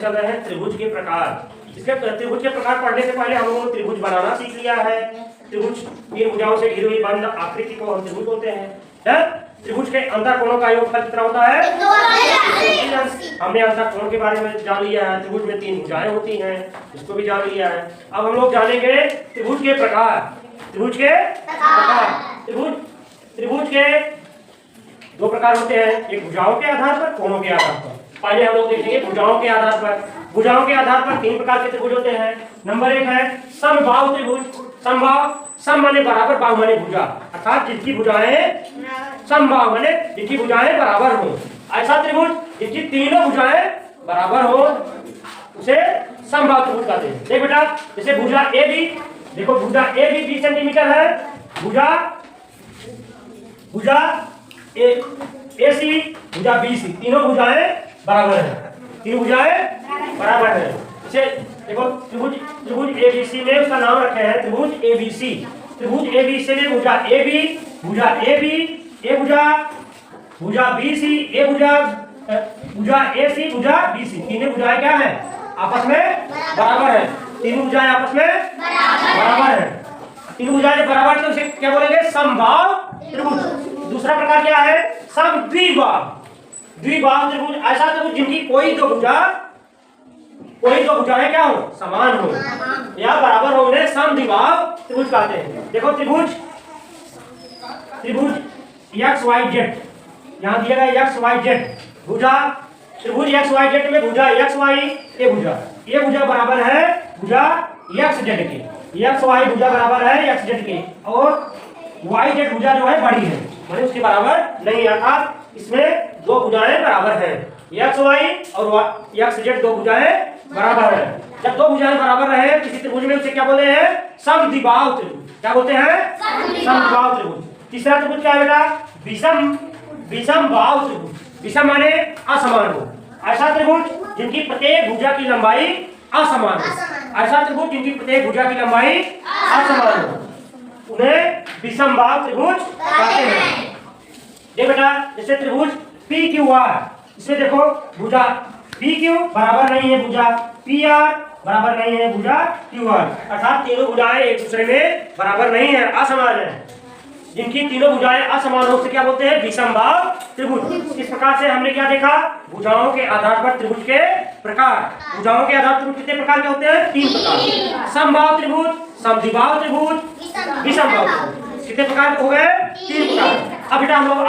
चल रहे हैं त्रिभुज के प्रकार। इसके त्रिभुज के प्रकार पढ़ने से पहले हम लोगों ने त्रिभुज बनाना सीख लिया है। त्रिभुज तीन भुजाओं से घिरी हुई बंद आकृति को हम त्रिभुज बोलते हैं। त्रिभुज के अंतर कोणों का योगफल कितना होता है? हमने अंतर कोण के बारे में जान लिया है। त्रिभुज में तीन भुजाएं होती हैं, इसको भी जान लिया है। अब हम लोग जानेंगे त्रिभुज के प्रकार। त्रिभुज के प्रकार, त्रिभुज के दो प्रकार होते हैं, एक भुजाओं के आधार पर, कोणों के आधार पर। पहले हम लोग देखेंगे भुजाओं के आधार पर। भुजाओं के आधार पर तीन प्रकार के त्रिभुज होते हैं। नंबर एक है समबाहु त्रिभुज। समबाहु, सम माने बराबर, बाहु माने भुजा, अर्थात जिसकी भुजाएं समबाहु माने जिसकी भुजाएं बराबर हो। ऐसा त्रिभुज जिसकी तीनों भुजाएं बराबर हो उसे समबाहु त्रिभुज कहते हैं। देख बेटा, जैसे भुजा ए बी, देखो भुजा ए बी 20 सेंटीमीटर है। भुजा ए सी, भुजा बी सी, तीनों भुजाएं बराबर है। तीन भुजाएं बराबर है। इसे देखो त्रिभुज एबीसी में उसका नाम रखे हैं त्रिभुज एबीसी। त्रिभुज एबीसी में भुजा ए बी, ए भुजा बी सी, भुजा ए सी, भुजा बी सी, तीनों भुजाएं क्या है? आपस में बराबर है। तीनों भुजाएं आपस में बराबर है। तीनों भुजाएं बराबर तो उसे क्या बोलेंगे? समबाहु त्रिभुज। दूसरा प्रकार क्या है? समद्विबाहु। द्विबाहु त्रिभुज ऐसा त्रिभुज जिनकी कोई दो भुजाएं क्या हो? समान हो या बराबर हो, उन्हें समद्विबाहु त्रिभुज कहते हैं। देखो त्रिभुज एक्स वाई जेड, यहाँ दिया गया एक्स वाई जेड भुजा। त्रिभुज एक्स वाई जेड में भुजा एक्स वाई, ये भुजा बराबर है भुजा एक्स जेड के। एक्स वाई भुजा बराबर है एक्स जेड के, और वाई जेड भुजा जो है बड़ी है, माने उसके बराबर नहीं। अर्थात इसमें दो भुजाएं बराबर हैं, एक्स वाई और एक्स जेड, दो भुजाएं बराबर है। जब दो भुजाएं बराबर रहे किसी त्रिभुज में, उसे क्या बोलते हैं? समद्विबाहु त्रिभुज। क्या बोलते हैं? समद्विबाहु त्रिभुज। तीसरा त्रिभुज क्या है बेटा? विषमबाहु त्रिभुज। विषम माने असमान हो, ऐसा त्रिभुज जिनकी प्रत्येक भुजा की लंबाई असमान हो। ऐसा त्रिभुज जिनकी प्रत्येक भुजा की लंबाई असमान हो, उन्हें विषमबाहु त्रिभुज कहते हैं। देख बेटा, जैसे त्रिभुज पी क्यू आर, इसमें देखो भुजा पी क्यू बराबर नहीं है भुजा पी आर, बराबर नहीं है भुजा क्यू आर, अर्थात तीनों भुजाएं एक दूसरे में बराबर नहीं है, असमान है। जिनकी तीनों भुजाएं असमान हो उसे क्या बोलते हैं? विषमबाहु त्रिभुज। इस प्रकार से हमने क्या देखा? भुजाओं के आधार पर त्रिभुज के प्रकार। भुजाओं के आधार पर कितने प्रकार के होते हैं? तीन प्रकार। समबाहु त्रिभुज, समद्विबाहु त्रिभुज, विषमबाहु त्रिभुज। कितने प्रकार हो गए? तीन प्रकार। अब बेटा हम लोग